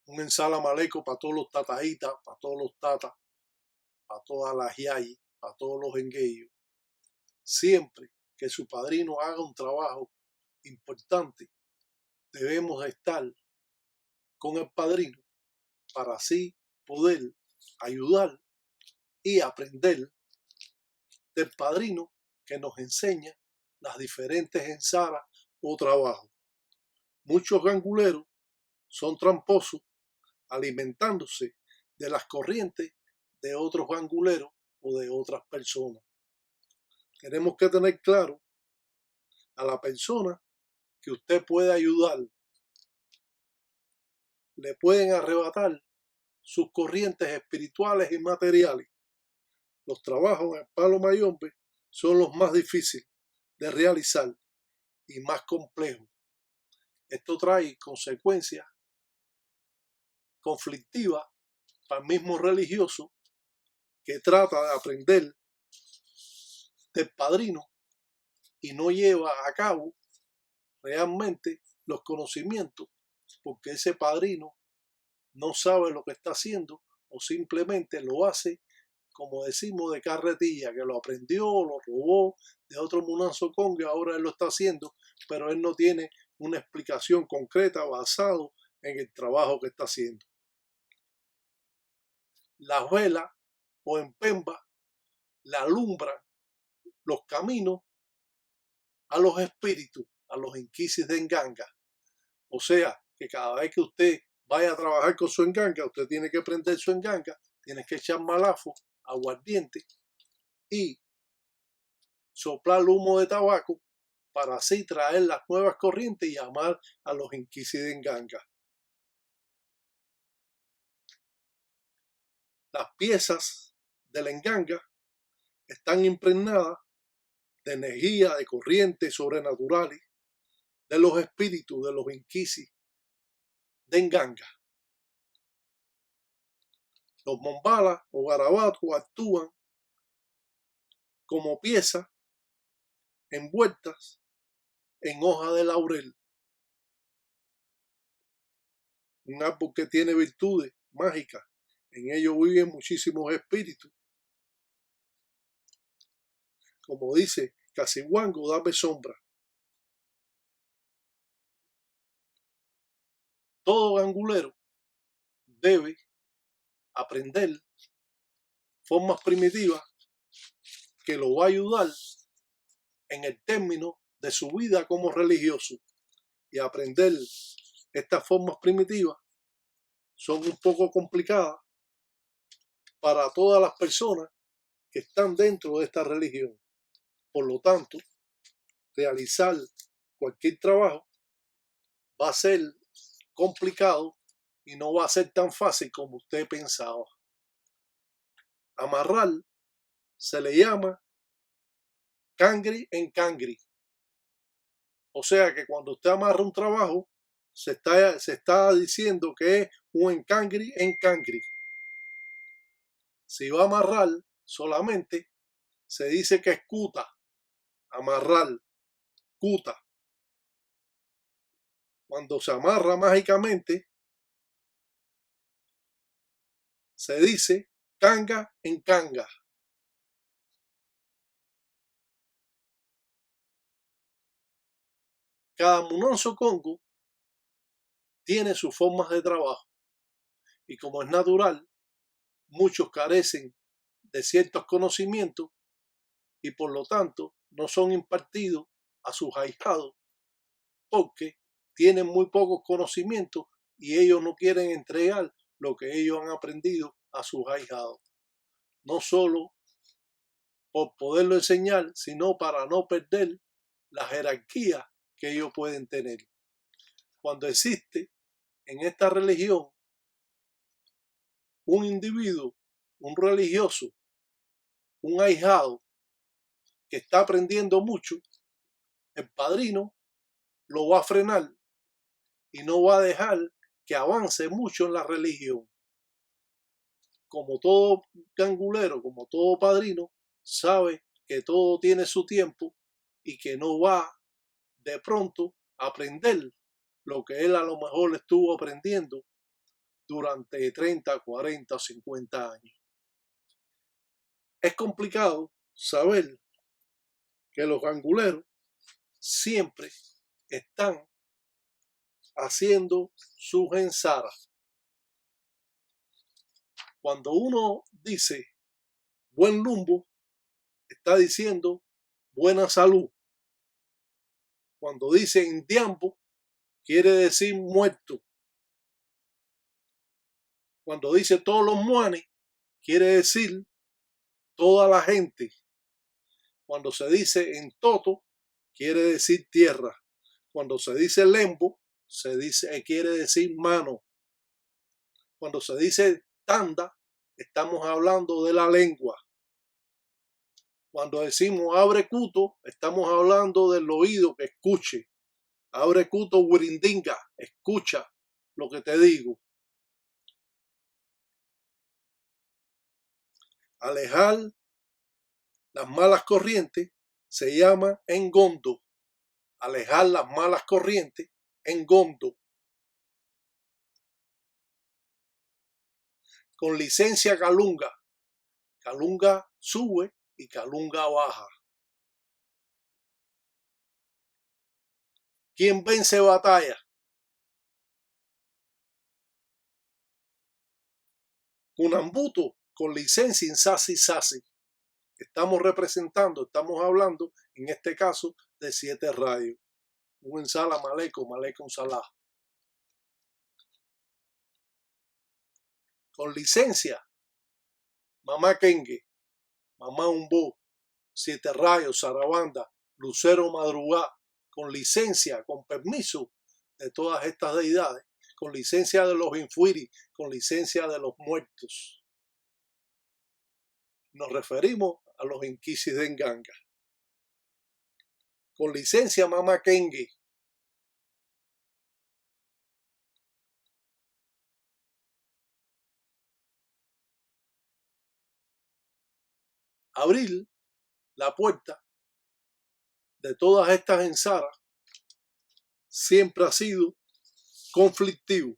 Un ensalam aleikum para todos los tataitas, para todos los tatas, para todas las yayis, para todos los engueyos. Siempre que su padrino haga un trabajo importante, debemos estar con el padrino para así poder ayudar y aprender del padrino que nos enseña las diferentes ensaras o trabajos. Muchos ganguleros son tramposos alimentándose de las corrientes de otros ganguleros o de otras personas. Tenemos que tener claro a la persona que usted puede ayudar. Le pueden arrebatar sus corrientes espirituales y materiales. Los trabajos en el palo mayombe son los más difíciles de realizar y más complejos. Esto trae consecuencias conflictivas para el mismo religioso que trata de aprender del padrino y no lleva a cabo realmente los conocimientos porque ese padrino no sabe lo que está haciendo o simplemente lo hace, como decimos, de carretilla, que lo aprendió, lo robó de otro Munanzo Congo y ahora él lo está haciendo, pero él no tiene una explicación concreta basado en el trabajo que está haciendo. Las velas o en Pemba le alumbran los caminos a los espíritus, a los inquisis de enganga. O sea, que cada vez que usted vaya a trabajar con su enganga, usted tiene que prender su enganga, tiene que echar malafo, aguardiente y soplar humo de tabaco para así traer las nuevas corrientes y llamar a los inquisis de enganga. Las piezas de la enganga están impregnadas de energía, de corrientes sobrenaturales, de los espíritus, de los inquisis de enganga. Los mombalas o garabatos actúan como piezas envueltas en hoja de laurel, un árbol que tiene virtudes mágicas. En ello viven muchísimos espíritus. Como dice Casihuango, dame sombra. Todo gangulero debe aprender formas primitivas que lo va a ayudar en el término de su vida como religioso. Y aprender estas formas primitivas son un poco complicadas para todas las personas que están dentro de esta religión. Por lo tanto, realizar cualquier trabajo va a ser complicado y no va a ser tan fácil como usted pensaba. Amarrar se le llama cangri en cangri. O sea que cuando usted amarra un trabajo, se está diciendo que es un encangri en cangri. Si va a amarrar, solamente se dice que es cuta. Amarrar, cuta. Cuando se amarra mágicamente, se dice canga en canga. Cada Munanzo Congo tiene sus formas de trabajo y como es natural, muchos carecen de ciertos conocimientos y por lo tanto no son impartidos a sus ahijados porque tienen muy pocos conocimientos y ellos no quieren entregar lo que ellos han aprendido a sus ahijados. No solo por poderlo enseñar, sino para no perder la jerarquía que ellos pueden tener. Cuando existe en esta religión un individuo, un religioso, un ahijado que está aprendiendo mucho, el padrino lo va a frenar y no va a dejar que avance mucho en la religión. Como todo gangulero, como todo padrino, sabe que todo tiene su tiempo y que no va de pronto a aprender lo que él a lo mejor estuvo aprendiendo durante 30, 40, 50 años. Es complicado saber que los ganguleros siempre están haciendo sus ensaras. Cuando uno dice buen lumbo, está diciendo buena salud. Cuando dice indiambo, quiere decir muerto. Cuando dice todos los muanes, quiere decir toda la gente. Cuando se dice en toto, quiere decir tierra. Cuando se dice lembo, quiere decir mano. Cuando se dice tanda, estamos hablando de la lengua. Cuando decimos abre cuto, estamos hablando del oído que escuche. Abre cuto wirindinga, escucha lo que te digo. Alejar las malas corrientes se llama engondo. Alejar las malas corrientes, engondo. Con licencia calunga. Calunga sube y calunga baja. ¿Quién vence batalla? Cunambuto con licencia insasi sasi. Estamos representando, estamos hablando, en este caso, de 7 rayos. Un salam aleikum, aleikum salam. Con licencia, mamá Kengue, mamá Umbo, 7 rayos, Sarabanda, Lucero Madrugá, con licencia, con permiso de todas estas deidades, con licencia de los Infuiri, con licencia de los muertos. Nos referimos a los Inquisis de Nganga. Con licencia, mamá Kengue. Abrir la puerta de todas estas ensaras siempre ha sido conflictivo.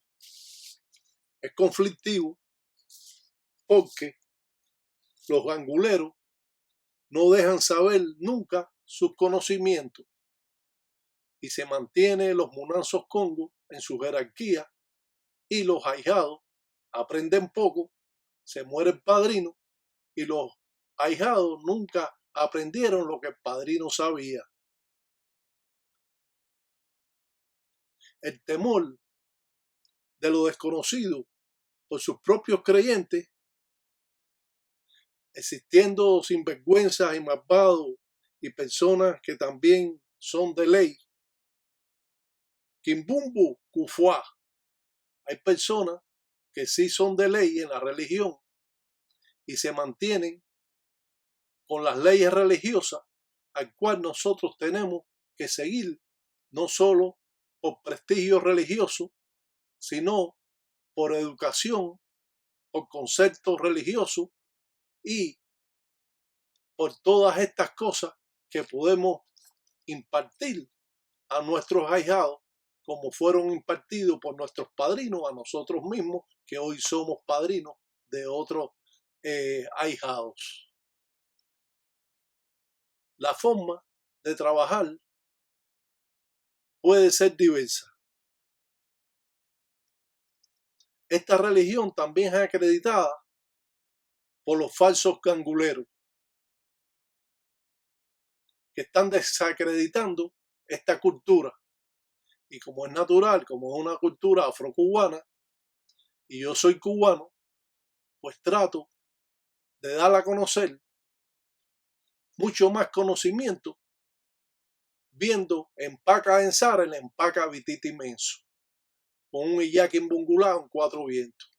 Es conflictivo porque los ganguleros no dejan saber nunca sus conocimientos y se mantiene los munanzos congos en su jerarquía y los ahijados aprenden poco, se muere el padrino y los ahijados nunca aprendieron lo que el padrino sabía. El temor de lo desconocido por sus propios creyentes, existiendo sinvergüenzas y malvados y personas que también son de ley. Kimbumbu Kufua. Hay personas que sí son de ley en la religión y se mantienen con las leyes religiosas al cual nosotros tenemos que seguir, no solo por prestigio religioso, sino por educación, por conceptos religiosos y por todas estas cosas que podemos impartir a nuestros ahijados como fueron impartidos por nuestros padrinos a nosotros mismos, que hoy somos padrinos de otros ahijados. La forma de trabajar puede ser diversa. Esta religión también es acreditada por los falsos ganguleros que están desacreditando esta cultura. Y como es natural, como es una cultura afrocubana, y yo soy cubano, pues trato de dar a conocer mucho más conocimiento viendo Empaca en Sara, el Empaca Vititi Inmenso, con un Iyaki en Bungulá, en 4 vientos.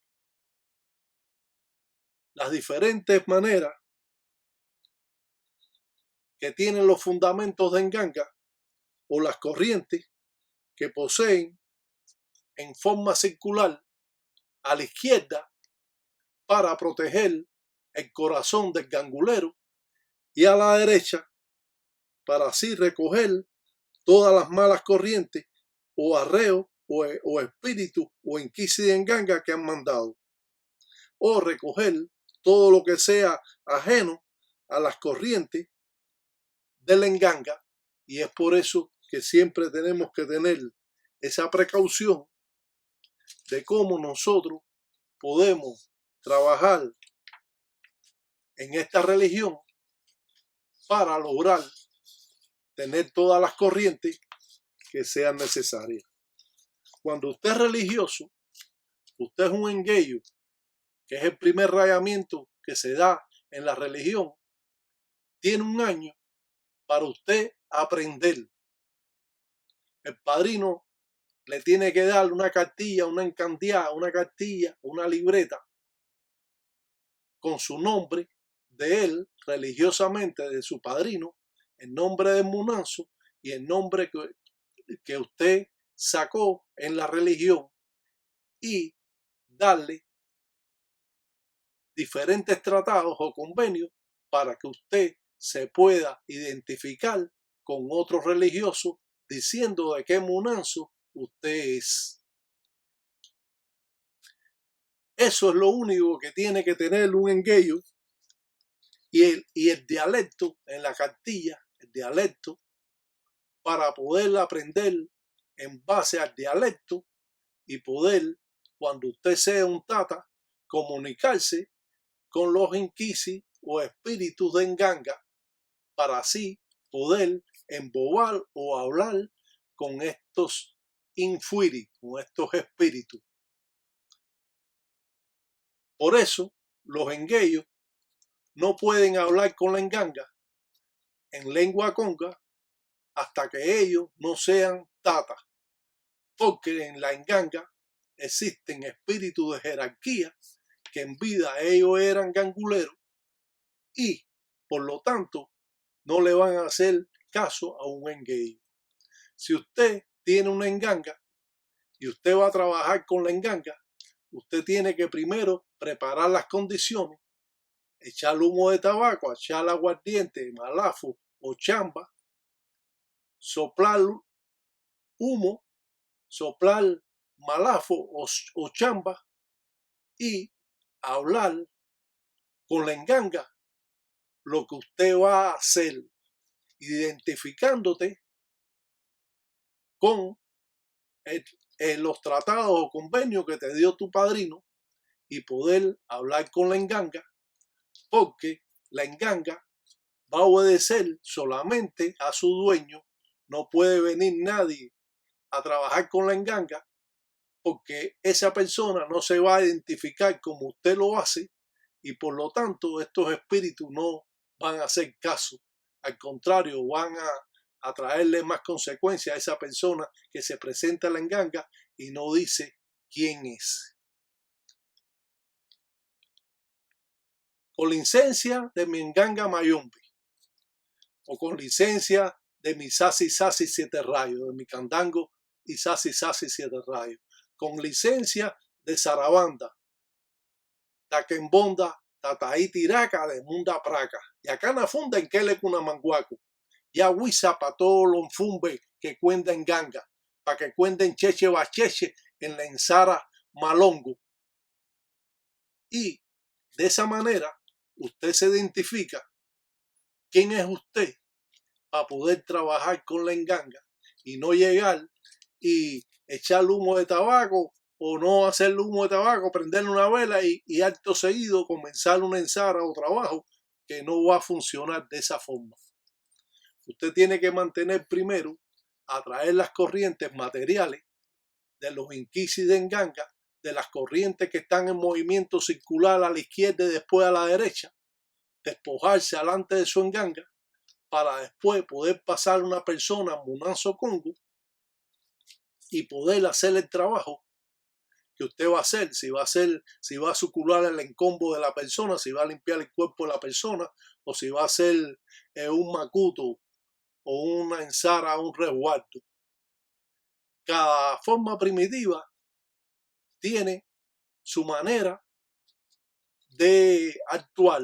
Las diferentes maneras que tienen los fundamentos de Nganga o las corrientes que poseen en forma circular a la izquierda para proteger el corazón del gangulero y a la derecha para así recoger todas las malas corrientes o arreos o espíritus o inquisidengangas que han mandado, o recoger todo lo que sea ajeno a las corrientes de la enganga. Y es por eso que siempre tenemos que tener esa precaución de cómo nosotros podemos trabajar en esta religión para lograr tener todas las corrientes que sean necesarias. Cuando usted es religioso, usted es un engueyo, que es el primer rayamiento que se da en la religión. Tiene un año para usted aprender. El padrino le tiene que dar una cartilla, una encandeada, una cartilla, una libreta con su nombre de él, religiosamente de su padrino, el nombre de Munanzo y el nombre que usted sacó en la religión, y darle diferentes tratados o convenios para que usted se pueda identificar con otro religioso diciendo de qué Munanzo usted es. Eso es lo único que tiene que tener un engueyo, y el dialecto en la cartilla, el dialecto, para poder aprender en base al dialecto y poder, cuando usted sea un tata, comunicarse con los inquisi o espíritus de enganga para así poder embobar o hablar con estos infuiri, con estos espíritus. Por eso los engueyos no pueden hablar con la enganga en lengua conga hasta que ellos no sean tatas, porque en la enganga existen espíritus de jerarquía que en vida ellos eran ganguleros y por lo tanto no le van a hacer caso a un engueyo. Si usted tiene una enganga y usted va a trabajar con la enganga, usted tiene que primero preparar las condiciones, echar humo de tabaco, echar aguardiente, malafo o chamba, soplar humo, soplar malafo o chamba y hablar con la enganga lo que usted va a hacer, identificándote con los tratados o convenios que te dio tu padrino y poder hablar con la enganga, porque la enganga va a obedecer solamente a su dueño. No puede venir nadie a trabajar con la enganga porque esa persona no se va a identificar como usted lo hace y por lo tanto estos espíritus no van a hacer caso. Al contrario, van a traerle más consecuencias a esa persona que se presenta a la enganga y no dice quién es. Con licencia de mi enganga Mayombe o con licencia de mi Sasi Sasi Siete Rayos, de mi candango y Sasi Sasi Siete Rayos, con licencia de Sarabanda, Taquembonda, Tataí Tiraca de Munda Praca, y acá na funda en Kele Cunamanguaco, y a Huiza para todos los fumbe que cuenten ganga, para que cuenten cheche bacheche en la ensara malongo. Y de esa manera usted se identifica quién es usted para poder trabajar con la enganga y no llegar y echar humo de tabaco o no hacer humo de tabaco, prenderle una vela y acto seguido comenzar una ensara o trabajo que no va a funcionar de esa forma. Usted tiene que mantener primero, atraer las corrientes materiales de los inquisis de enganga, de las corrientes que están en movimiento circular a la izquierda y después a la derecha, despojarse delante de su enganga para después poder pasar una persona Munanzo Congo y poder hacer el trabajo que usted va a hacer, si va a circular el encombo de la persona, si va a limpiar el cuerpo de la persona, o si va a hacer un macuto o una ensara, un resguardo. Cada forma primitiva tiene su manera de actuar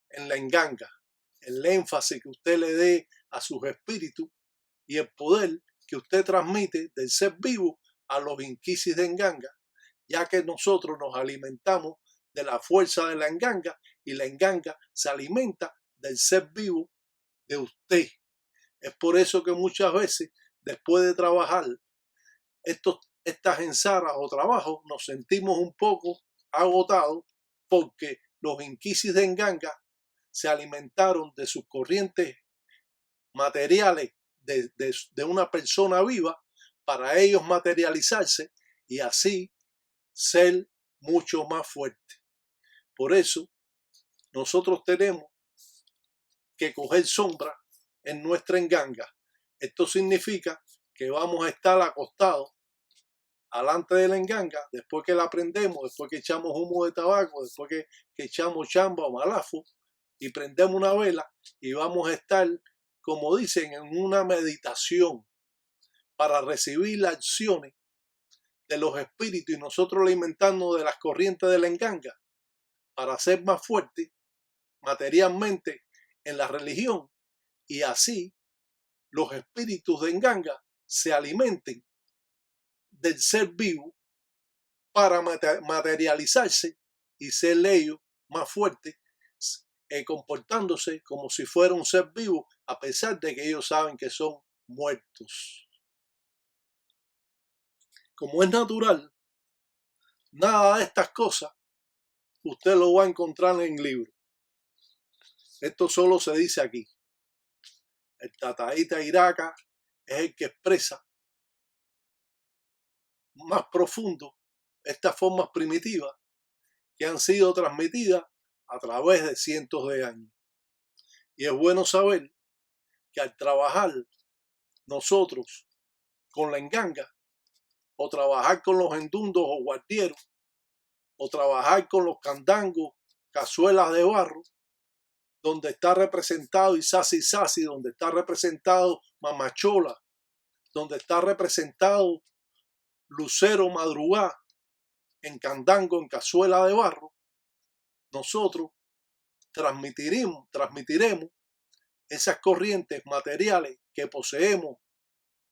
en la enganga, el énfasis que usted le dé a sus espíritus y el poder que usted transmite del ser vivo a los inquisis de enganga, ya que nosotros nos alimentamos de la fuerza de la enganga y la enganga se alimenta del ser vivo de usted. Es por eso que muchas veces, después de trabajar estas ensaras o trabajos, nos sentimos un poco agotados porque los inquisis de enganga se alimentaron de sus corrientes materiales de una persona viva para ellos materializarse y así ser mucho más fuertes. Por eso nosotros tenemos que coger sombra en nuestra enganga. Esto significa que vamos a estar acostados alante de la enganga, después que la prendemos, después que echamos humo de tabaco, después que echamos chamba o malafo y prendemos una vela y vamos a estar, como dicen, en una meditación para recibir las acciones de los espíritus y nosotros alimentando de las corrientes de la enganga para ser más fuertes materialmente en la religión y así los espíritus de enganga se alimenten del ser vivo para materializarse y ser ellos más fuertes, comportándose como si fuera un ser vivo, a pesar de que ellos saben que son muertos. Como es natural, nada de estas cosas usted lo va a encontrar en el libro. Esto solo se dice aquí. El Tataíta Iraca es el que expresa más profundo estas formas primitivas que han sido transmitidas a través de cientos de años. Y es bueno saber que al trabajar nosotros con la enganga, o trabajar con los endundos o guardieros, o trabajar con los candangos, cazuelas de barro, donde está representado Isasi, donde está representado Mamachola, donde está representado Lucero Madrugá, en candango, en cazuela de barro, nosotros transmitiremos esas corrientes materiales que poseemos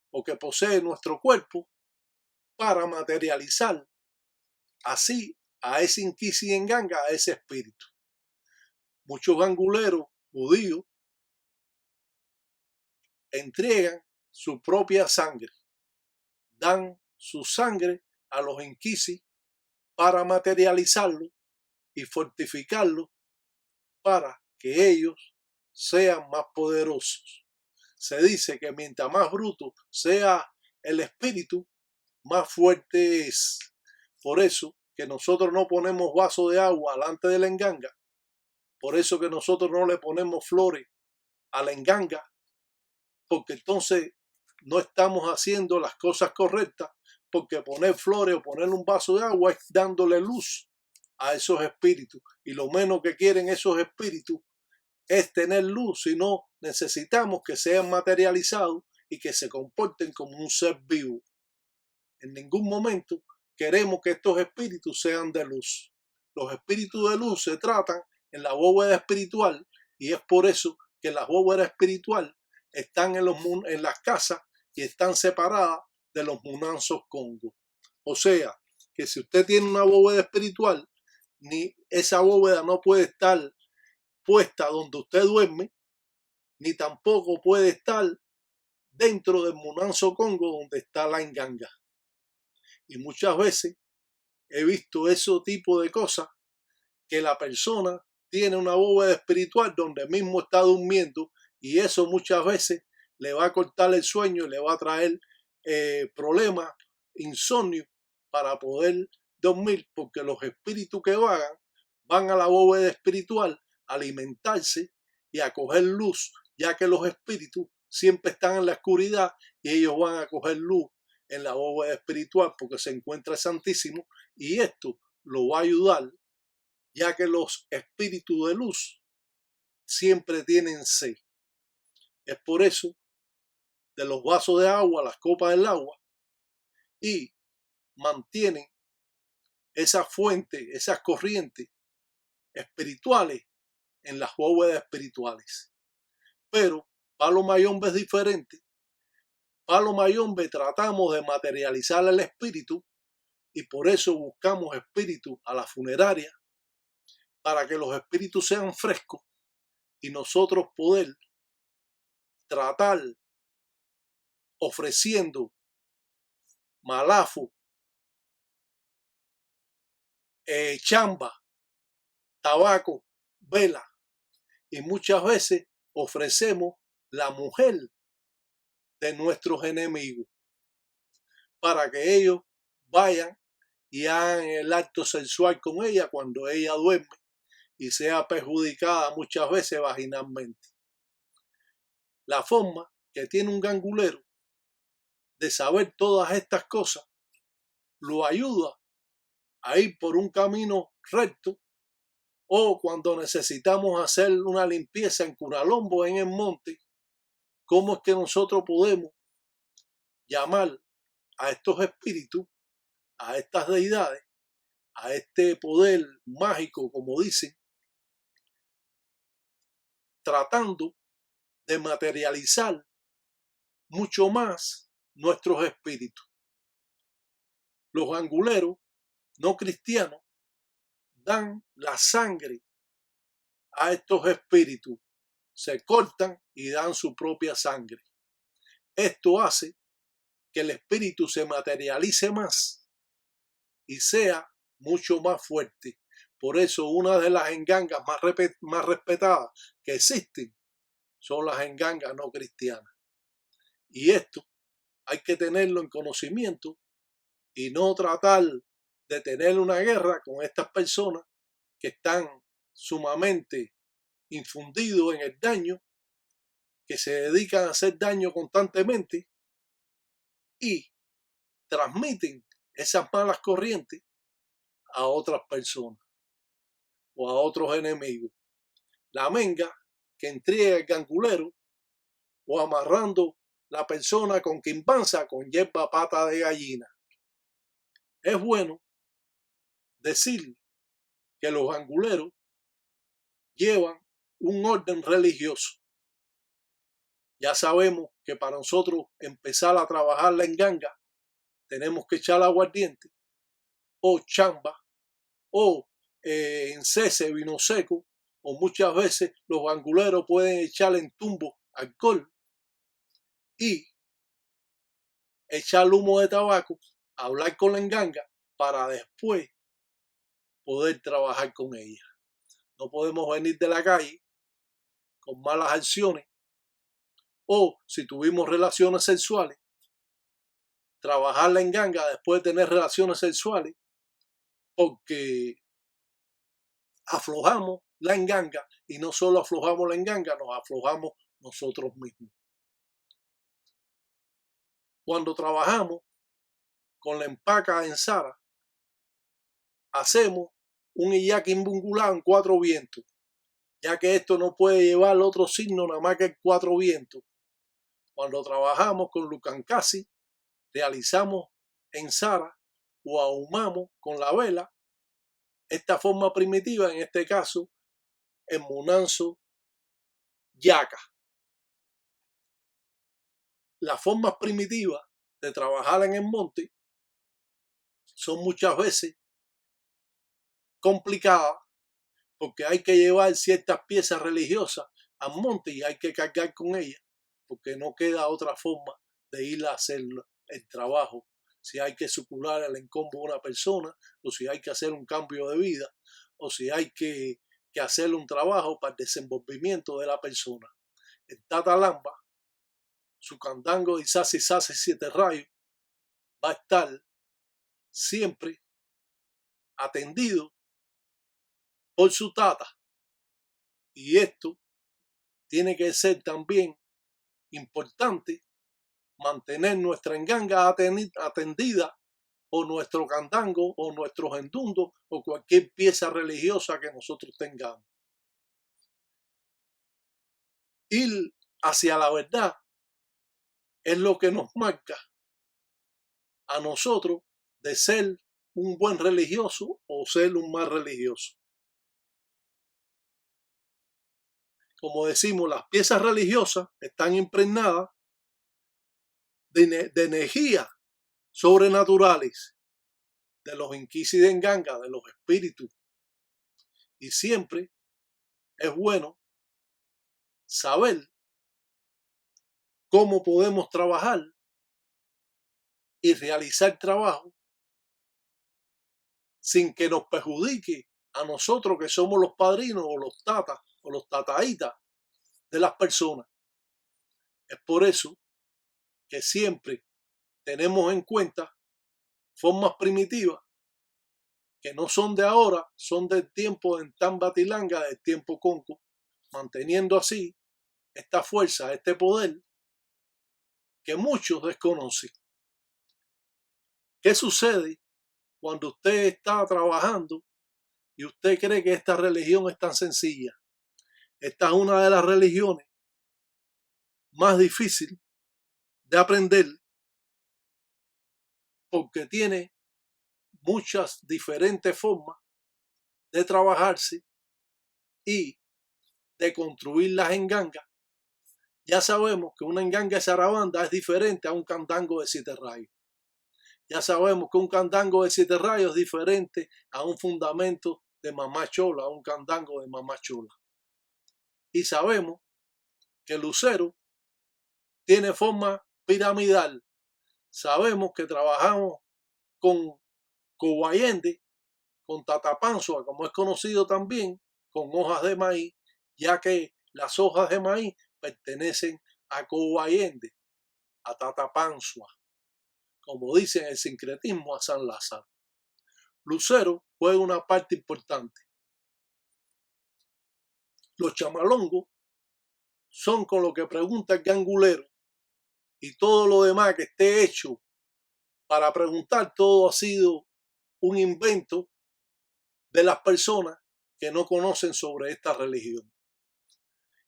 o que posee nuestro cuerpo para materializar así a ese inquisi en ganga, a ese espíritu. Muchos ganguleros judíos entregan su propia sangre, dan su sangre a los inquisis para materializarlo y fortificarlo para que ellos sean más poderosos. Se dice que mientras más bruto sea el espíritu, más fuerte es. Por eso que nosotros no ponemos vaso de agua delante de la enganga. Por eso que nosotros no le ponemos flores a la enganga, porque entonces no estamos haciendo las cosas correctas, porque poner flores o poner un vaso de agua es dándole luz a esos espíritus. Y lo menos que quieren esos espíritus es tener luz, sino necesitamos que sean materializados y que se comporten como un ser vivo. En ningún momento queremos que estos espíritus sean de luz. Los espíritus de luz se tratan en la bóveda espiritual y es por eso que las bóvedas espirituales están en las casas y están separadas de los munanzos Congo. O sea, que si usted tiene una bóveda espiritual, ni esa bóveda no puede estar puesta donde usted duerme, ni tampoco puede estar dentro del munanzo Congo donde está la enganga. Y muchas veces he visto ese tipo de cosas, que la persona tiene una bóveda espiritual donde mismo está durmiendo y eso muchas veces le va a cortar el sueño y le va a traer problemas, insomnio para poder dormir, porque los espíritus que van a la bóveda espiritual a alimentarse y a coger luz, ya que los espíritus siempre están en la oscuridad y ellos van a coger luz en la bóveda espiritual porque se encuentra el Santísimo y esto lo va a ayudar, ya que los espíritus de luz siempre tienen sed. Es por eso de los vasos de agua, las copas del agua, y mantienen esas fuentes, esas corrientes espirituales en las bóvedas espirituales. Pero Palo Mayombe es diferente. Palo Mayombe tratamos de materializar el espíritu y por eso buscamos espíritus a la funeraria para que los espíritus sean frescos y nosotros poder tratar ofreciendo malafo, chamba, tabaco, vela y muchas veces ofrecemos la mujer de nuestros enemigos para que ellos vayan y hagan el acto sexual con ella cuando ella duerme y sea perjudicada muchas veces vaginalmente. La forma que tiene un gangulero de saber todas estas cosas lo ayuda a ir por un camino recto, o cuando necesitamos hacer una limpieza en Curalombo, en el monte, cómo es que nosotros podemos llamar a estos espíritus, a estas deidades, a este poder mágico, como dicen, tratando de materializar mucho más nuestros espíritus. Los anguleros no cristianos dan la sangre a estos espíritus, se cortan y dan su propia sangre. Esto hace que el espíritu se materialice más y sea mucho más fuerte. Por eso una de las engangas más respetadas que existen son las engangas no cristianas. Y esto hay que tenerlo en conocimiento y no tratar de tener una guerra con estas personas que están sumamente infundidos en el daño, que se dedican a hacer daño constantemente y transmiten esas malas corrientes a otras personas o a otros enemigos. La menga que entrega el gangulero o amarrando la persona con quimbanza con hierba pata de gallina. Es bueno decir que los ganguleros llevan un orden religioso. Ya sabemos que para nosotros empezar a trabajar la enganga tenemos que echar aguardiente o chamba o encese, vino seco, o muchas veces los ganguleros pueden echar en tumbo alcohol y echar humo de tabaco, hablar con la enganga para después poder trabajar con ella. No podemos venir de la calle con malas acciones o si tuvimos relaciones sexuales, trabajar la enganga después de tener relaciones sexuales porque aflojamos la enganga y no solo aflojamos la enganga, nos aflojamos nosotros mismos. Cuando trabajamos con la empaca en Sara, hacemos un iyaquimbungulá en 4 vientos, ya que esto no puede llevar otro signo nada más que el 4 vientos. Cuando trabajamos con Lucancasi, realizamos en Sara o ahumamos con la vela esta forma primitiva, en este caso, en Munanzo Yaca. Las formas primitivas de trabajar en el monte son muchas veces complicadas porque hay que llevar ciertas piezas religiosas al monte y hay que cargar con ellas porque no queda otra forma de ir a hacer el trabajo. Si hay que sucular el encombo de una persona o si hay que hacer un cambio de vida o si hay que hacer un trabajo para el desenvolvimiento de la persona. El Tatalamba, su candango de Sase 7 rayos, va a estar siempre atendido por su tata. Y esto tiene que ser también importante, mantener nuestra enganga atendida o nuestro candango o nuestros endundos o cualquier pieza religiosa que nosotros tengamos. Ir hacia la verdad es lo que nos marca a nosotros de ser un buen religioso o ser un mal religioso. Como decimos, las piezas religiosas están impregnadas de energías sobrenaturales, de los Inquisidengangas, de los espíritus. Y siempre es bueno saber cómo podemos trabajar y realizar trabajo sin que nos perjudique a nosotros que somos los padrinos o los tatas o los tataitas de las personas. Es por eso que siempre tenemos en cuenta formas primitivas que no son de ahora, son del tiempo en Tambatilanga, del tiempo Conco, manteniendo así esta fuerza, este poder que muchos desconocen. ¿Qué sucede cuando usted está trabajando y usted cree que esta religión es tan sencilla? Esta es una de las religiones más difíciles de aprender porque tiene muchas diferentes formas de trabajarse y de construir las engangas. Ya sabemos que una enganga de zarabanda es diferente a un candango de 7 rayos. Ya sabemos que un candango de 7 rayos es diferente a un fundamento de mamá chola, a un candango de mamá chola. Y sabemos que el lucero tiene forma piramidal. Sabemos que trabajamos con cobayende, con tatapanzua, como es conocido también, con hojas de maíz, ya que las hojas de maíz pertenecen a cobayende, a tatapanzua, como dicen el sincretismo a San Lázaro. Lucero juega una parte importante. Los chamalongos son con lo que pregunta el gangulero y todo lo demás que esté hecho para preguntar, todo ha sido un invento de las personas que no conocen sobre esta religión,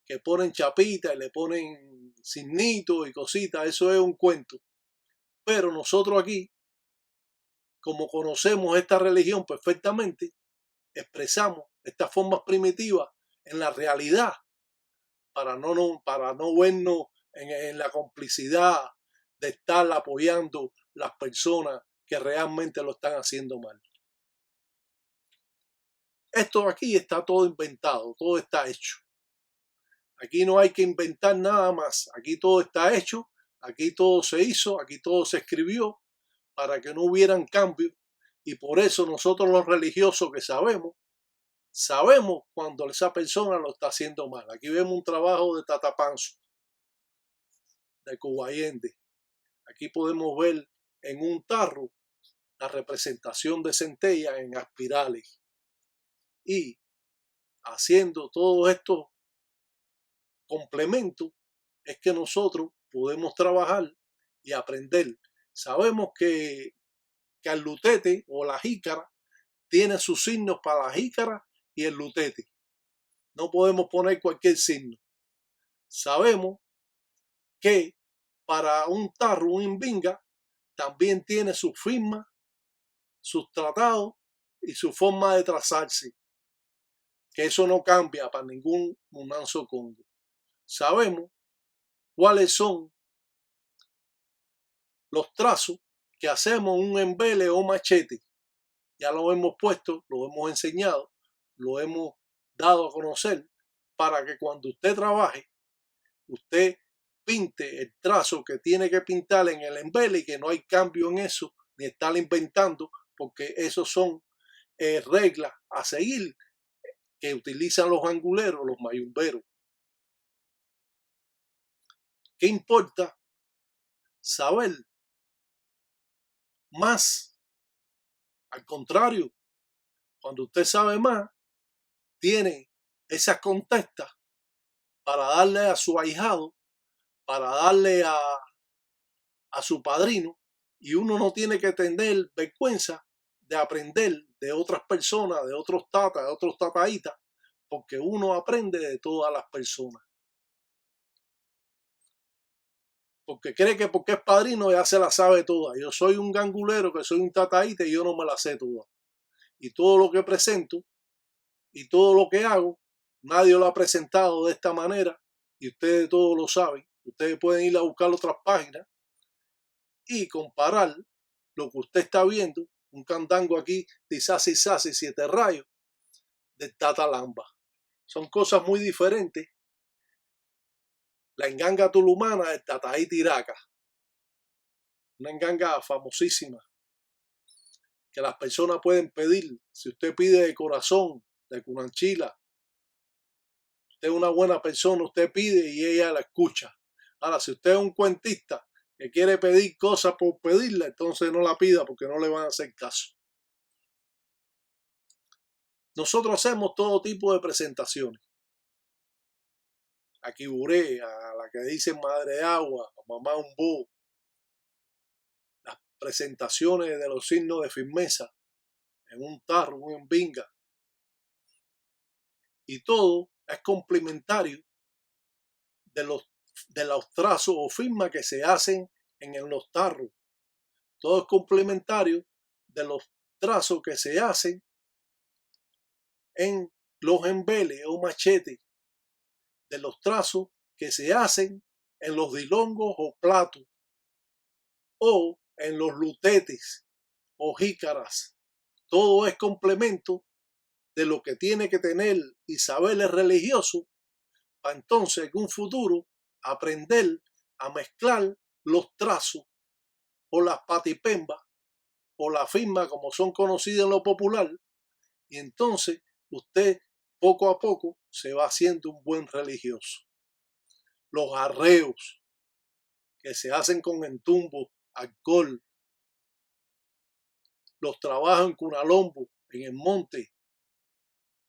que ponen chapitas y le ponen signitos y cositas, eso es un cuento. Pero nosotros aquí, como conocemos esta religión perfectamente, expresamos estas formas primitivas en la realidad para no vernos en la complicidad de estar apoyando las personas que realmente lo están haciendo mal. Esto aquí está todo inventado, todo está hecho. Aquí no hay que inventar nada más. Aquí todo está hecho, aquí todo se hizo, aquí todo se escribió para que no hubieran cambios. Y por eso nosotros los religiosos que sabemos cuando esa persona lo está haciendo mal. Aquí vemos un trabajo de tatapanzo, de cobayende. Aquí podemos ver en un tarro la representación de centella en espirales. Y haciendo todos estos complementos es que nosotros podemos trabajar y aprender. Sabemos que el lutete o la jícara tiene sus signos para la jícara y el lutete. No podemos poner cualquier signo. Sabemos que para un tarro, un imbinga, también tiene su firma, sus tratados y su forma de trazarse. Que eso no cambia para ningún munanzo congo. Sabemos cuáles son los trazos que hacemos un embele o machete. Ya lo hemos puesto, lo hemos enseñado, lo hemos dado a conocer para que cuando usted trabaje, usted pinte el trazo que tiene que pintar en el embele y que no hay cambio en eso, ni estar inventando, porque esos son reglas a seguir que utilizan los anguleros, los mayumberos. ¿Qué importa saber más? Al contrario, cuando usted sabe más, tiene esas contestas para darle a su ahijado, para darle a su padrino, y uno no tiene que tener vergüenza de aprender de otras personas, de otros tatas, de otros tataitas, porque uno aprende de todas las personas. porque cree que porque es padrino ya se la sabe toda. Yo soy un gangulero, que soy un tataíta y yo no me la sé toda. Y todo lo que presento y todo lo que hago, nadie lo ha presentado de esta manera y ustedes todos lo saben. Ustedes pueden ir a buscar otras páginas y comparar lo que usted está viendo, un candango aquí de Sasi Sasi, 7 rayos, de Tata Lamba. Son cosas muy diferentes. La enganga tulumana del Tataí Tiraca, una enganga famosísima que las personas pueden pedir. Si usted pide de corazón, de Cunanchila, usted es una buena persona, usted pide y ella la escucha. Ahora, si usted es un cuentista que quiere pedir cosas por pedirla, entonces no la pida porque no le van a hacer caso. Nosotros hacemos todo tipo de presentaciones. A Quiburé, a la que dicen Madre Agua, a Mamá Umbú, las presentaciones de los signos de firmeza en un tarro, un envinga. Y todo es complementario de los trazos o firmas que se hacen en los tarros. Todo es complementario de los trazos que se hacen en los embeles o machetes, de los trazos que se hacen en los dilongos o platos, o en los lutetes o jícaras. Todo es complemento de lo que tiene que tener y saber el religioso para entonces en un futuro aprender a mezclar los trazos o las patipembas o la firma como son conocidas en lo popular, y entonces usted poco a poco se va haciendo un buen religioso. Los arreos que se hacen con entumbo, alcohol, los trabajos en Cunalombo, en el monte,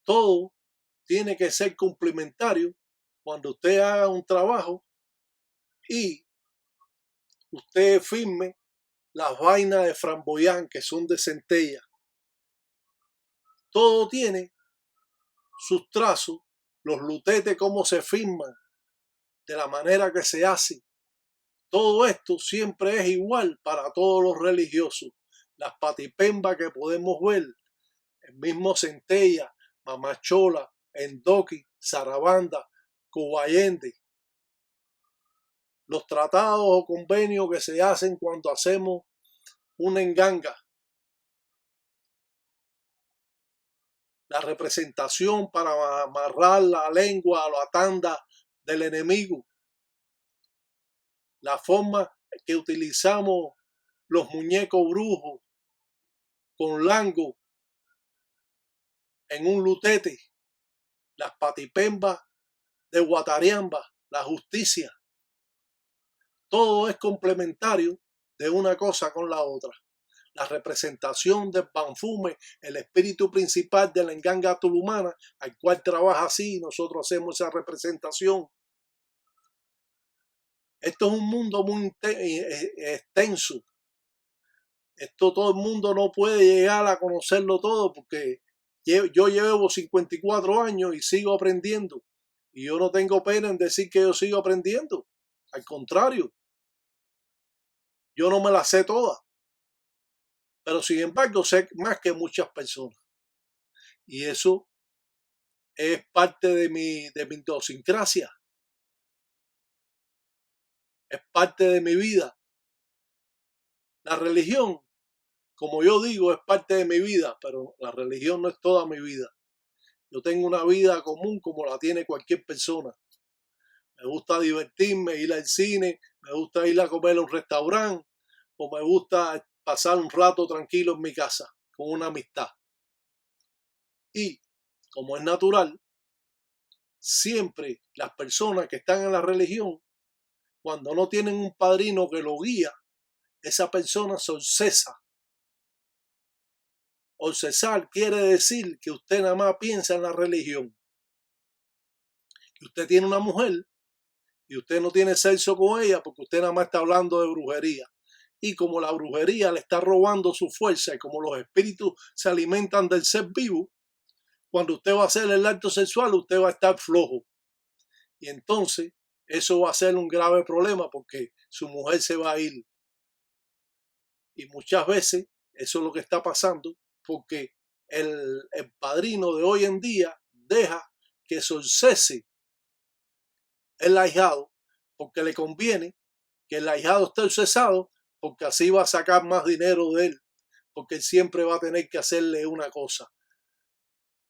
todo tiene que ser complementario cuando usted haga un trabajo y usted firme las vainas de framboyán que son de centella. Todo tiene sus trazos, los lutetes cómo se firman, de la manera que se hace. Todo esto siempre es igual para todos los religiosos. Las patipembas que podemos ver, el mismo centella, mamachola, endoqui, zarabanda, cubayende. Los tratados o convenios que se hacen cuando hacemos una enganga. La representación para amarrar la lengua a la tanda del enemigo. La forma que utilizamos los muñecos brujos con lango en un lutete. Las patipembas de Guatariamba, la justicia. Todo es complementario de una cosa con la otra. La representación del Banfume, el espíritu principal de la enganga tulumana, al cual trabaja así, nosotros hacemos esa representación. Esto es un mundo muy extenso. Esto todo el mundo no puede llegar a conocerlo todo porque yo llevo 54 años y sigo aprendiendo. Y yo no tengo pena en decir que yo sigo aprendiendo. Al contrario, yo no me la sé toda. Pero sin embargo sé más que muchas personas. Y eso es parte de mi idiosincrasia. Es parte de mi vida. La religión, como yo digo, es parte de mi vida, pero la religión no es toda mi vida. Yo tengo una vida común como la tiene cualquier persona. Me gusta divertirme, ir al cine, me gusta ir a comer a un restaurante o me gusta pasar un rato tranquilo en mi casa con una amistad. Y como es natural, siempre las personas que están en la religión, cuando no tienen un padrino que lo guía, esa persona se obsesa. Obsesar quiere decir que usted nada más piensa en la religión. Que usted tiene una mujer y usted no tiene sexo con ella porque usted nada más está hablando de brujería. Y como la brujería le está robando su fuerza y como los espíritus se alimentan del ser vivo, cuando usted va a hacer el acto sexual usted va a estar flojo. Y entonces eso va a ser un grave problema porque su mujer se va a ir. Y muchas veces eso es lo que está pasando porque el padrino de hoy en día deja que sucese el ahijado porque le conviene que el ahijado esté cesado porque así va a sacar más dinero de él, porque él siempre va a tener que hacerle una cosa.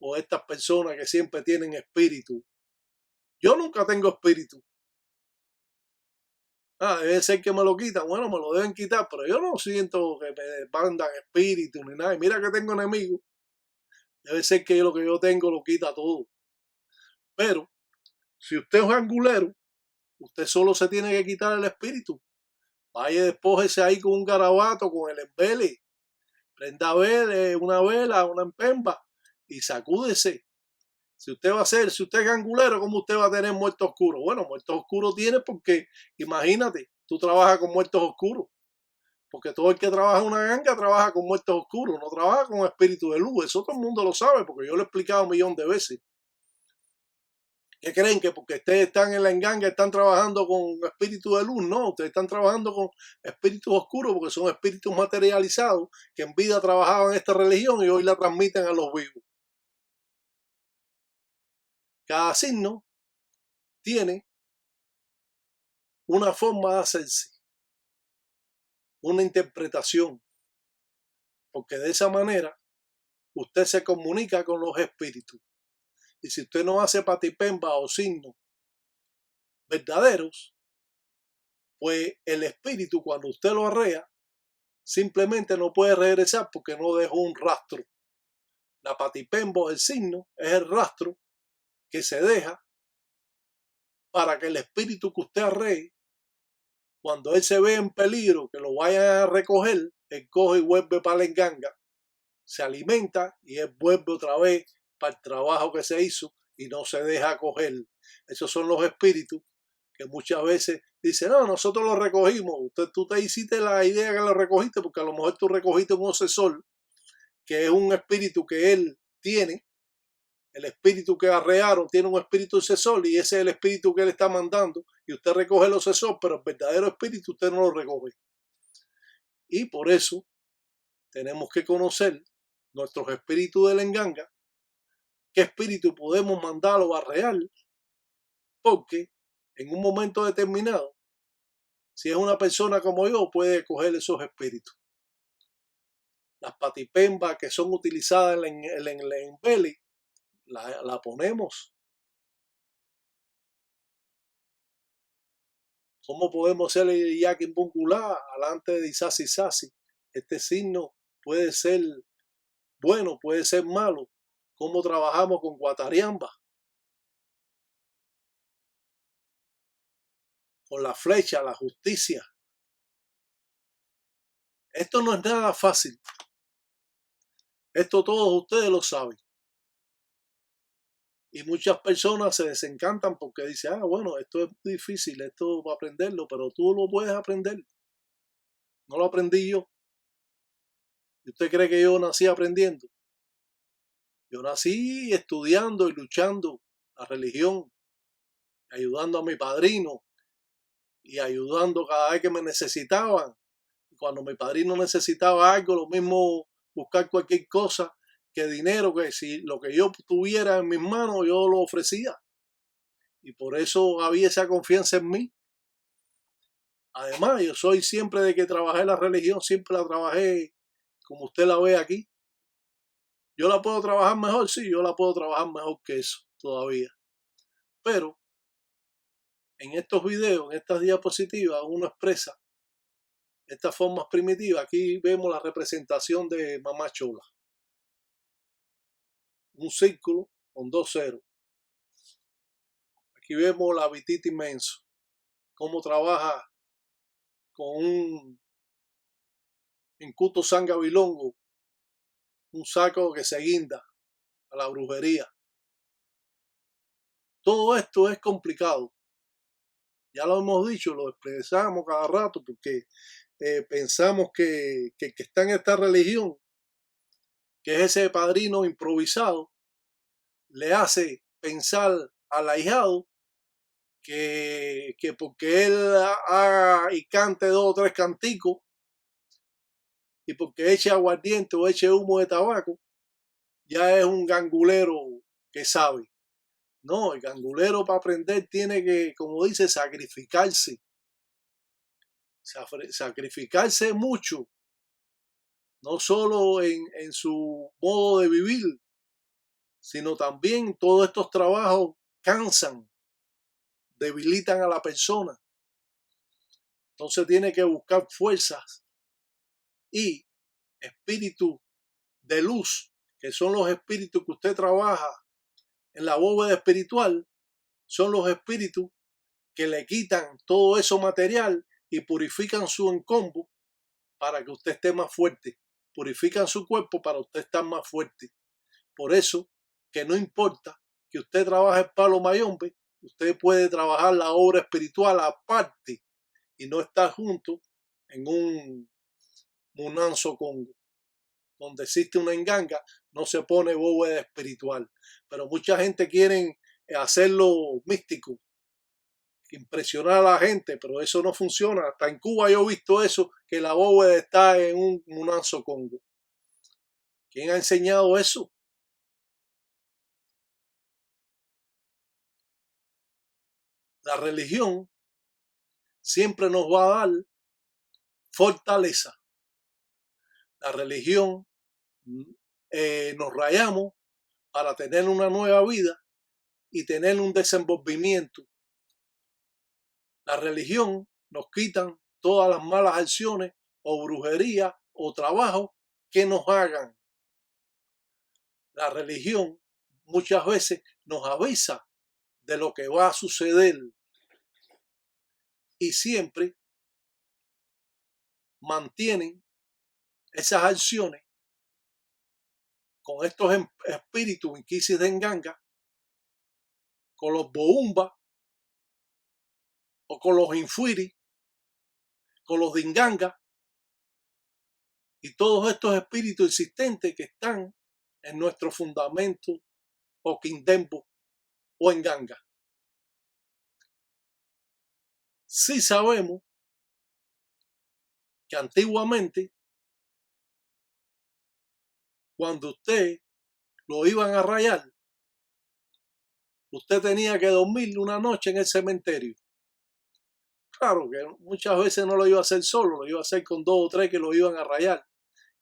O estas personas que siempre tienen espíritu. Yo nunca tengo espíritu. Debe ser que me lo quitan. Bueno, me lo deben quitar, pero yo no siento que me mandan espíritu ni nada. Y mira que tengo enemigos. Debe ser que lo que yo tengo lo quita todo. Pero si usted es angulero, usted solo se tiene que quitar el espíritu. Vaya, despójese ahí con un garabato, con el embele. Prenda una vela, una empemba y sacúdese. Si usted si usted es angulero, ¿cómo usted va a tener muertos oscuros? Bueno, muertos oscuros tiene porque, imagínate, tú trabajas con muertos oscuros. Porque todo el que trabaja en una ganga trabaja con muertos oscuros, no trabaja con espíritu de luz. Eso todo el mundo lo sabe porque yo lo he explicado un millón de veces. ¿Qué creen? Que porque ustedes están en la enganga están trabajando con espíritu de luz? No, ustedes están trabajando con espíritus oscuros porque son espíritus materializados que en vida trabajaban en esta religión y hoy la transmiten a los vivos. Cada signo tiene una forma de hacerse, una interpretación, porque de esa manera usted se comunica con los espíritus. Y si usted no hace patipemba o signos verdaderos, pues el espíritu cuando usted lo arrea, simplemente no puede regresar porque no dejó un rastro. La patipemba o el signo es el rastro que se deja para que el espíritu que usted arree, cuando él se ve en peligro, que lo vayan a recoger, él coge y vuelve para la enganga, se alimenta y él vuelve otra vez para el trabajo que se hizo y no se deja coger. Esos son los espíritus que muchas veces dicen, no, nosotros lo recogimos. Tú te hiciste la idea que lo recogiste porque a lo mejor tú recogiste un obsesor, que es un espíritu que él tiene. El espíritu que arrearon tiene un espíritu obsesor y ese es el espíritu que él está mandando y usted recoge el obsesor, pero el verdadero espíritu usted no lo recoge. Y por eso tenemos que conocer nuestros espíritus de la enganga, qué espíritu podemos mandarlo a real, porque en un momento determinado, si es una persona como yo, puede coger esos espíritus. Las patipembas que son utilizadas en el embele, la ponemos. ¿Cómo podemos hacer el yakin bungulá alante de Isasi Sasi? Este signo puede ser bueno, puede ser malo. ¿Cómo trabajamos con Guatariamba? Con la flecha, la justicia. Esto no es nada fácil. Esto todos ustedes lo saben. Y muchas personas se desencantan porque dicen, bueno, esto es muy difícil, esto va a aprenderlo, pero tú lo puedes aprender. No lo aprendí yo. ¿Y usted cree que yo nací aprendiendo? Yo nací estudiando y luchando la religión, ayudando a mi padrino y ayudando cada vez que me necesitaban. Cuando mi padrino necesitaba algo, lo mismo buscar cualquier cosa que dinero, que si lo que yo tuviera en mis manos yo lo ofrecía. Y por eso había esa confianza en mí. Además, yo soy siempre de que trabajé la religión, siempre la trabajé como usted la ve aquí. Yo la puedo trabajar mejor, sí, yo la puedo trabajar mejor que eso todavía. Pero en estos videos, en estas diapositivas, uno expresa estas formas primitivas. Aquí vemos la representación de Mamá Chola. Un círculo con dos ceros. Aquí vemos la vitita inmenso, cómo trabaja con un incuto sangabilongo, un saco que se guinda a la brujería. Todo esto es complicado. Ya lo hemos dicho, lo expresamos cada rato porque pensamos que está en esta religión, que es ese padrino improvisado, le hace pensar al ahijado que porque él haga y cante 2 o 3 canticos y porque eche aguardiente o eche humo de tabaco, ya es un gangulero que sabe. No, el gangulero para aprender tiene que, como dice, sacrificarse. Sacrificarse mucho, no solo en su modo de vivir, sino también todos estos trabajos cansan, debilitan a la persona. Entonces tiene que buscar fuerzas y espíritus de luz, que son los espíritus que usted trabaja en la bóveda espiritual, son los espíritus que le quitan todo eso material y purifican su encombo para que usted esté más fuerte. Purifican su cuerpo para usted estar más fuerte. Por eso que no importa que usted trabaje el palo mayombe, usted puede trabajar la obra espiritual aparte y no estar junto en un munanzo congo. Donde existe una enganga, no se pone bóveda espiritual. Pero mucha gente quiere hacerlo místico, impresionar a la gente, pero eso no funciona. Hasta en Cuba yo he visto eso, que la bóveda está en un munanzo congo. ¿Quién ha enseñado eso? La religión siempre nos va a dar fortaleza. La religión nos rayamos para tener una nueva vida y tener un desenvolvimiento. La religión nos quitan todas las malas acciones o brujería o trabajo que nos hagan. La religión muchas veces nos avisa de lo que va a suceder y siempre mantienen esas acciones con estos espíritus inquisis de enganga, con los boumba o con los infuiri, con los dinganga y todos estos espíritus existentes que están en nuestro fundamento o quindembo o en ganga. Sí sabemos que antiguamente, cuando usted lo iban a rayar, usted tenía que dormir una noche en el cementerio. Claro que muchas veces no lo iba a hacer solo, lo iba a hacer con 2 o 3 que lo iban a rayar.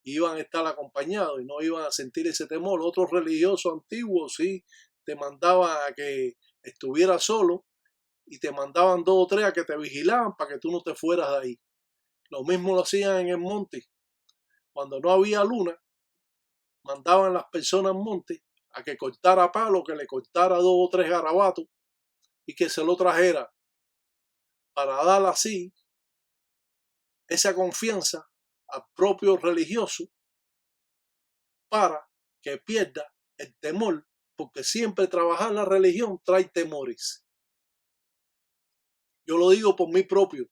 Iban a estar acompañados y no iban a sentir ese temor. Otros religiosos antiguos sí te mandaban a que estuvieras solo y te mandaban 2 o 3 a que te vigilaban para que tú no te fueras de ahí. Lo mismo lo hacían en el monte. Cuando no había luna, mandaban las personas al monte a que cortara palo, que le cortara 2 o 3 garabatos y que se lo trajera para dar así esa confianza al propio religioso para que pierda el temor, porque siempre trabajar la religión trae temores. Yo lo digo por mí propio.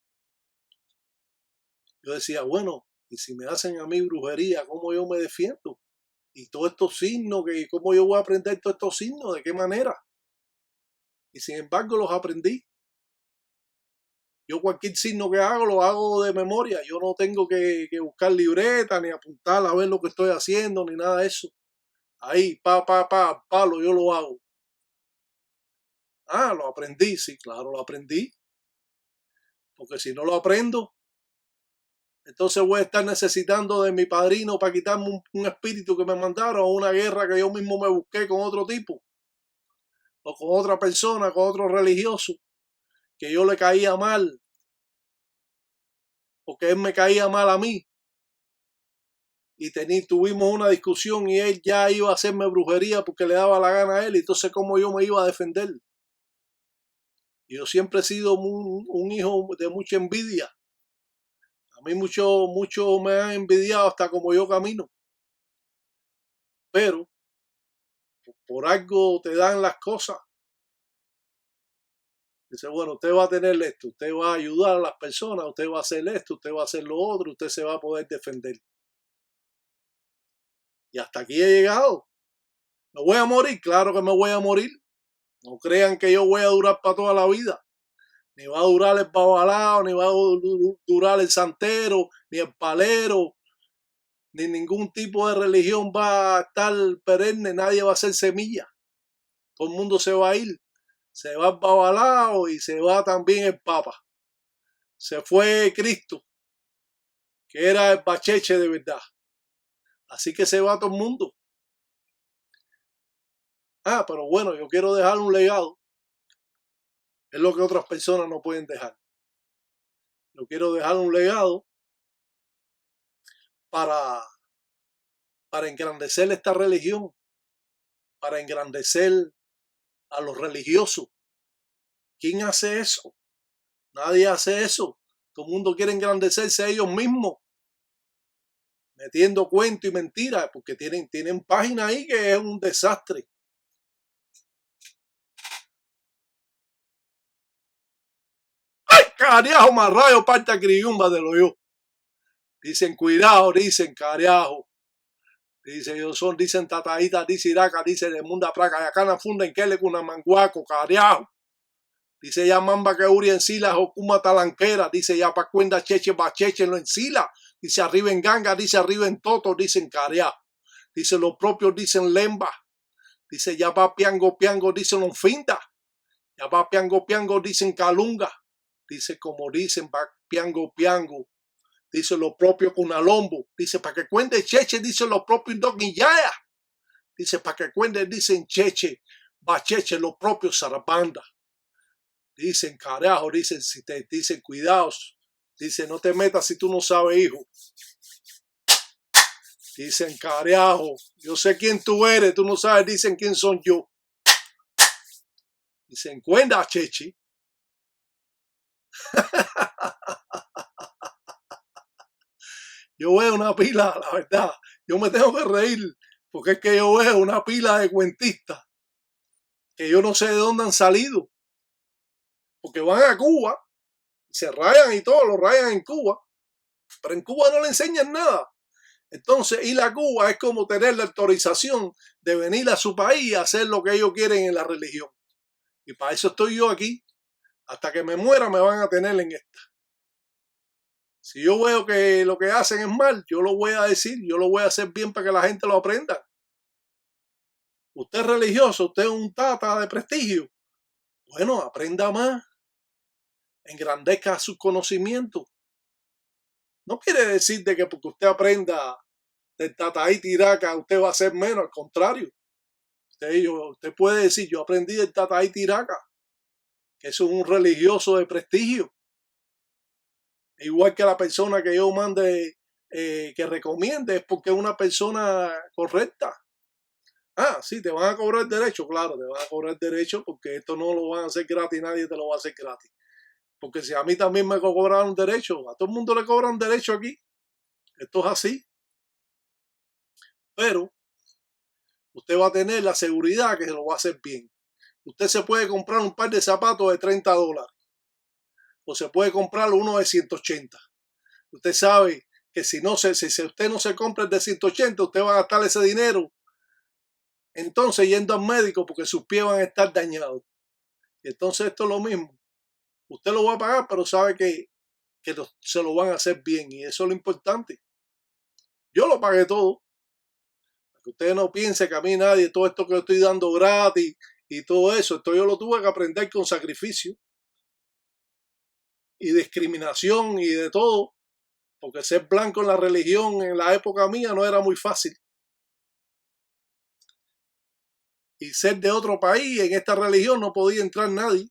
Yo decía, bueno, y si me hacen a mí brujería, ¿cómo yo me defiendo? Y todos estos signos, ¿cómo yo voy a aprender todos estos signos? ¿De qué manera? Y sin embargo los aprendí. Yo cualquier signo que hago, lo hago de memoria. Yo no tengo que buscar libreta, ni apuntar a ver lo que estoy haciendo, ni nada de eso. Ahí, palo, yo lo hago. Ah, lo aprendí, sí, claro, lo aprendí. Porque si no lo aprendo, entonces voy a estar necesitando de mi padrino para quitarme un espíritu que me mandaron, o una guerra que yo mismo me busqué con otro tipo, o con otra persona, con otro religioso, que yo le caía mal, o que él me caía mal a mí. Y tuvimos una discusión y él ya iba a hacerme brujería porque le daba la gana a él. Entonces, ¿cómo yo me iba a defender? Y yo siempre he sido un hijo de mucha envidia. A mí mucho me han envidiado hasta como yo camino. Pero por algo te dan las cosas. Dice, bueno, usted va a tener esto, usted va a ayudar a las personas, usted va a hacer esto, usted va a hacer lo otro, usted se va a poder defender. Y hasta aquí he llegado. ¿Me voy a morir? Claro que me voy a morir. No crean que yo voy a durar para toda la vida. Ni va a durar el babalao, ni va a durar el santero, ni el palero, ni ningún tipo de religión va a estar perenne, nadie va a ser semilla. Todo el mundo se va a ir. Se va el babalao y se va también el papa. Se fue Cristo, que era el bacheche de verdad. Así que se va todo el mundo. Pero bueno, yo quiero dejar un legado. Es lo que otras personas no pueden dejar. Yo quiero dejar un legado para engrandecer esta religión, para engrandecer a los religiosos. ¿Quién hace eso? Nadie hace eso. Todo el mundo quiere engrandecerse a ellos mismos, metiendo cuento y mentiras, porque tienen página ahí que es un desastre. ¡Ay, carajo, más rayo, parta criumba de lo yo! Dicen, cuidado, dicen, carajo. Dice, dicen tataíta, dice iraca, dice de munda praca, y acá na funda en kele con una manguaco, carajo. Dice ya mamba que uri en sila, jocuma talanquera, dice ya pa cuenda cheche bacheche lo en sila, dice arriba en ganga, dice arriba en toto, dicen carajo. Dice los propios dicen lemba, dice ya va piango, dicen los finda, ya va piango, dicen calunga, dice como dicen va piango, dice los propios cunalombo, dice para que cuente cheche, dice los propios indoquillaya, dice para que cuente, dicen cheche, bacheche, los propios zarabanda. Dicen, carajo, dicen, si te dicen cuidados, dicen, no te metas si tú no sabes, hijo. Dicen, carajo, yo sé quién tú eres, tú no sabes, dicen quién son yo. Dicen, cuenta, cheche. Yo veo una pila, la verdad, yo me tengo que reír, porque es que yo veo una pila de cuentistas que yo no sé de dónde han salido, porque van a Cuba, se rayan y todo, lo rayan en Cuba, pero en Cuba no le enseñan nada. Entonces, ir a Cuba es como tener la autorización de venir a su país y hacer lo que ellos quieren en la religión. Y para eso estoy yo aquí. Hasta que me muera me van a tener en esta. Si yo veo que lo que hacen es mal, yo lo voy a decir, yo lo voy a hacer bien para que la gente lo aprenda. Usted es religioso, usted es un tata de prestigio. Bueno, aprenda más. Engrandezca sus conocimientos. No quiere decir de que porque usted aprenda del tataí tiraca, usted va a ser menos, al contrario. Usted puede decir, yo aprendí del tataí tiraca, que eso es un religioso de prestigio. Igual que la persona que yo mande que recomiende es porque es una persona correcta. Sí, te van a cobrar derecho, claro, te van a cobrar derecho porque esto no lo van a hacer gratis, nadie te lo va a hacer gratis. Porque si a mí también me cobraron derecho, a todo el mundo le cobran derecho aquí. Esto es así. Pero usted va a tener la seguridad que se lo va a hacer bien. Usted se puede comprar un par de zapatos de $30 o se puede comprar uno de 180. Usted sabe que si usted no se compra el de 180, usted va a gastar ese dinero entonces yendo al médico porque sus pies van a estar dañados. Y entonces esto es lo mismo. Usted lo va a pagar, pero sabe que se lo van a hacer bien y eso es lo importante. Yo lo pagué todo. Para que ustedes no piensen que a mí nadie, todo esto que estoy dando gratis y todo eso, esto yo lo tuve que aprender con sacrificio y discriminación y de todo, porque ser blanco en la religión en la época mía no era muy fácil. Y ser de otro país en esta religión no podía entrar nadie.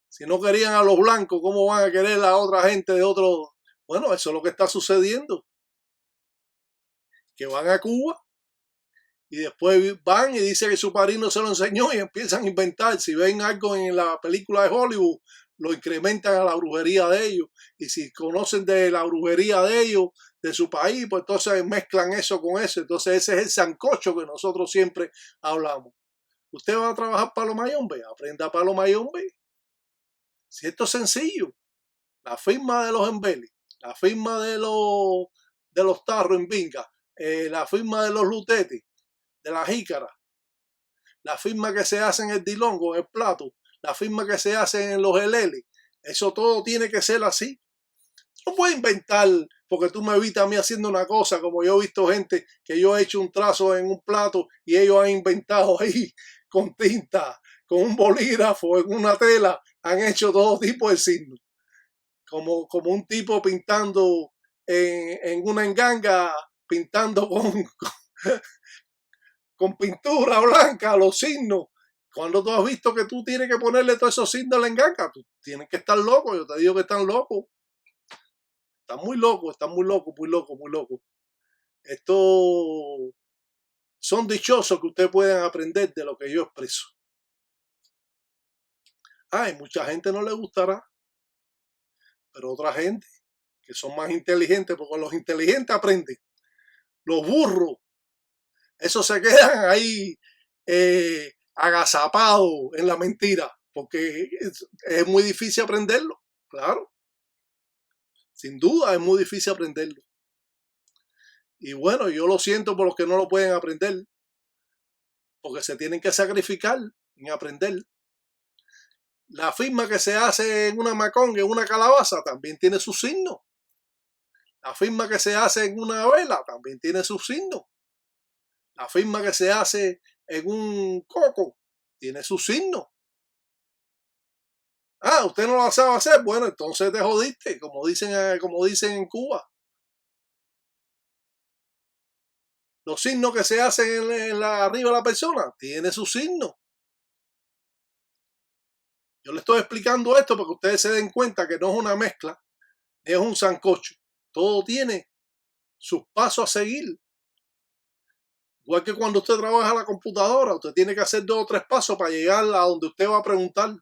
Si no querían a los blancos, ¿cómo van a querer a otra gente de otro? Bueno, eso es lo que está sucediendo. Que van a Cuba y después van y dicen que su padrino se lo enseñó y empiezan a inventar. Si ven algo en la película de Hollywood, lo incrementan a la brujería de ellos. Y si conocen de la brujería de ellos, de su país, pues entonces mezclan eso con eso. Entonces ese es el sancocho que nosotros siempre hablamos. ¿Usted va a trabajar para los mayombe? Aprenda para los mayombe. Si esto es sencillo. La firma de los embeles, la firma de los tarros en vinga, la firma de los lutetes, de la jícara, la firma que se hace en el dilongo, en el plato, las firmas que se hacen en los LL, eso todo tiene que ser así. No puedes inventar, porque tú me viste a mí haciendo una cosa, como yo he visto gente que yo he hecho un trazo en un plato y ellos han inventado ahí con tinta, con un bolígrafo, en una tela, han hecho todo tipo de signos. Como un tipo pintando en una enganga, pintando con pintura blanca los signos. Cuando tú has visto que tú tienes que ponerle todos esos signos a la enganga, tú tienes que estar loco. Yo te digo que están locos. Están muy locos, muy locos. Estos son dichosos que ustedes puedan aprender de lo que yo expreso. Ay, mucha gente no le gustará, pero otra gente que son más inteligentes, porque los inteligentes aprenden. Los burros, esos se quedan ahí agazapados en la mentira, porque es muy difícil aprenderlo, claro. Sin duda es muy difícil aprenderlo. Y bueno, yo lo siento por los que no lo pueden aprender, porque se tienen que sacrificar en aprender. La firma que se hace en una maconga, en una calabaza, también tiene su signo. La firma que se hace en una vela también tiene su signo. La firma que se hace en un coco tiene su signo. Ah, usted no la sabe hacer. Bueno, entonces te jodiste, como dicen en Cuba. Los signos que se hacen arriba de la persona tiene su signo. Yo le estoy explicando esto para que ustedes se den cuenta que no es una mezcla, es un sancocho. Todo tiene sus pasos a seguir. Igual que cuando usted trabaja en la computadora, usted tiene que hacer 2 o 3 pasos para llegar a donde usted va a preguntar.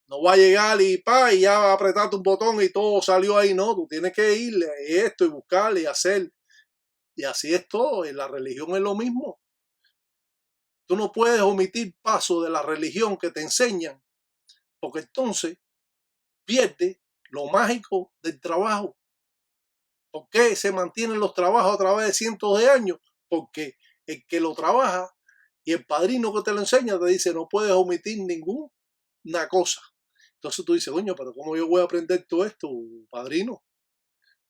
No va a llegar y ya va a apretar un botón y todo salió ahí. No, tú tienes que irle a esto y buscarle y hacer. Y así es todo. En la religión es lo mismo. Tú no puedes omitir pasos de la religión que te enseñan, porque entonces pierdes lo mágico del trabajo. ¿Por qué se mantienen los trabajos a través de cientos de años? Porque el que lo trabaja y el padrino que te lo enseña te dice no puedes omitir ninguna cosa. Entonces tú dices, coño, pero ¿cómo yo voy a aprender todo esto, padrino?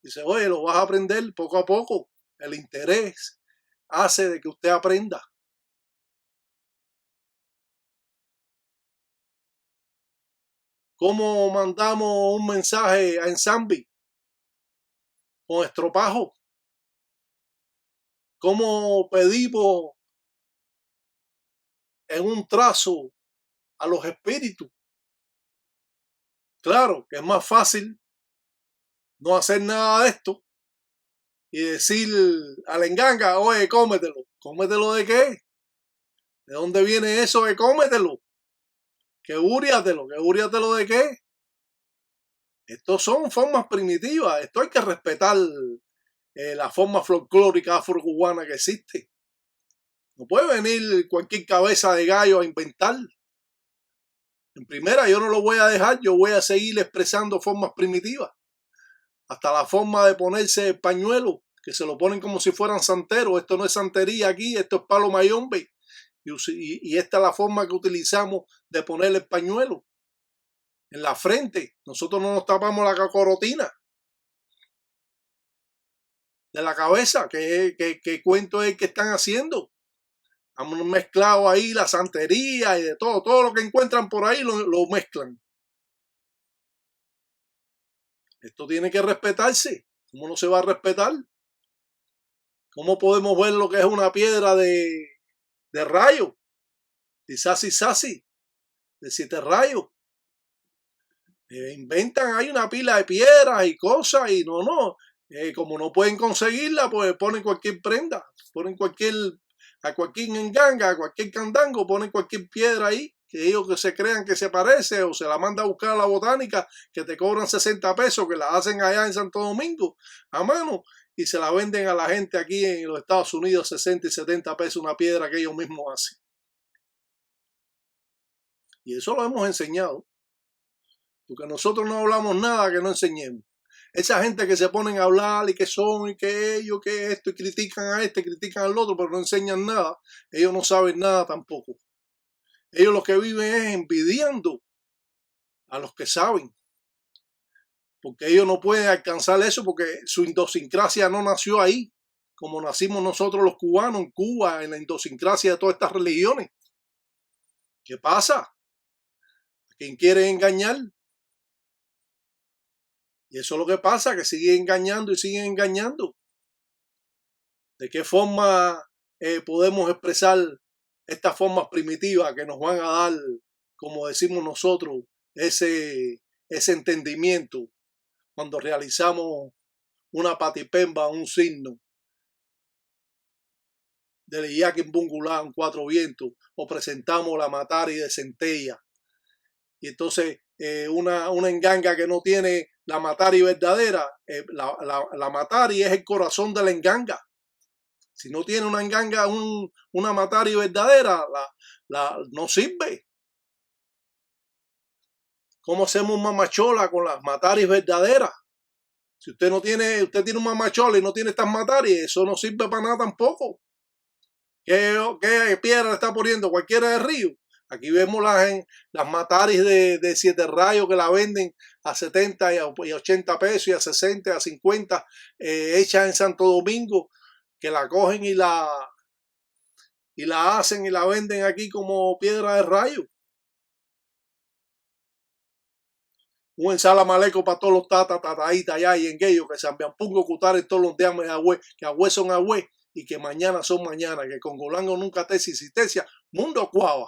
Dice, oye, lo vas a aprender poco a poco. El interés hace de que usted aprenda. ¿Cómo mandamos un mensaje a Ensambi? Con estropajo. ¿Cómo pedimos en un trazo a los espíritus? Claro que es más fácil no hacer nada de esto y decir a la enganga, oye, cómetelo. ¿Cómetelo de qué? ¿De dónde viene eso de cómetelo? ¿Que búriatelo de qué? Estos son formas primitivas. Esto hay que respetar la forma folclórica afro-cubana que existe. No puede venir cualquier cabeza de gallo a inventar. En primera, yo no lo voy a dejar, yo voy a seguir expresando formas primitivas. Hasta la forma de ponerse el pañuelo, que se lo ponen como si fueran santeros. Esto no es santería aquí, esto es palo mayombe. Y esta es la forma que utilizamos de poner el pañuelo. En la frente, nosotros no nos tapamos la cacorotina de la cabeza. ¿Qué cuento es el que están haciendo? Han mezclado ahí la santería y de todo lo que encuentran por ahí lo mezclan. Esto tiene que respetarse. ¿Cómo no se va a respetar? ¿Cómo podemos ver lo que es una piedra de rayo? De sasi, de 7 rayos. Inventan ahí una pila de piedras y cosas y no. Como no pueden conseguirla, pues ponen cualquier prenda, ponen a cualquier enganga, a cualquier candango, ponen cualquier piedra ahí, que ellos que se crean que se parece o se la manda a buscar a la botánica, que te cobran 60 pesos, que la hacen allá en Santo Domingo a mano y se la venden a la gente aquí en los Estados Unidos 60 y 70 pesos una piedra que ellos mismos hacen. Y eso lo hemos enseñado, porque nosotros no hablamos nada que no enseñemos. Esa gente que se ponen a hablar y que son y que ellos, que esto, y critican a este, critican al otro, pero no enseñan nada, ellos no saben nada tampoco. Ellos lo que viven es envidiando a los que saben, porque ellos no pueden alcanzar eso porque su idiosincrasia no nació ahí, como nacimos nosotros los cubanos en Cuba, en la idiosincrasia de todas estas religiones. ¿Qué pasa? ¿A quién quiere engañar? Y eso es lo que pasa, que siguen engañando y siguen engañando. ¿De qué forma podemos expresar estas formas primitivas que nos van a dar, como decimos nosotros, ese entendimiento cuando realizamos una patipemba, un signo del Iyaquim Bungulá, un cuatro vientos, o presentamos la matari de centella? Y entonces una enganga que no tiene la matari verdadera, la matari es el corazón de la enganga. Si no tiene una enganga, una matari verdadera, no sirve. ¿Cómo hacemos un mamachola con las mataris verdaderas? Si usted tiene un mamachola y no tiene estas mataris, eso no sirve para nada tampoco. ¿Qué piedra le está poniendo? Cualquiera de río. Aquí vemos las mataris de 7 rayos que la venden a 70 y a 80 pesos y a 60, a 50, hechas en Santo Domingo, que la cogen y la hacen y la venden aquí como piedra de rayo. Un ensalama maleco para todos los tataítas allá y en aquellos que se envían pungo cutar en todos los días de agüe, que agüe son agüe y que mañana son mañana, que con Golango nunca te existencia, mundo cuava.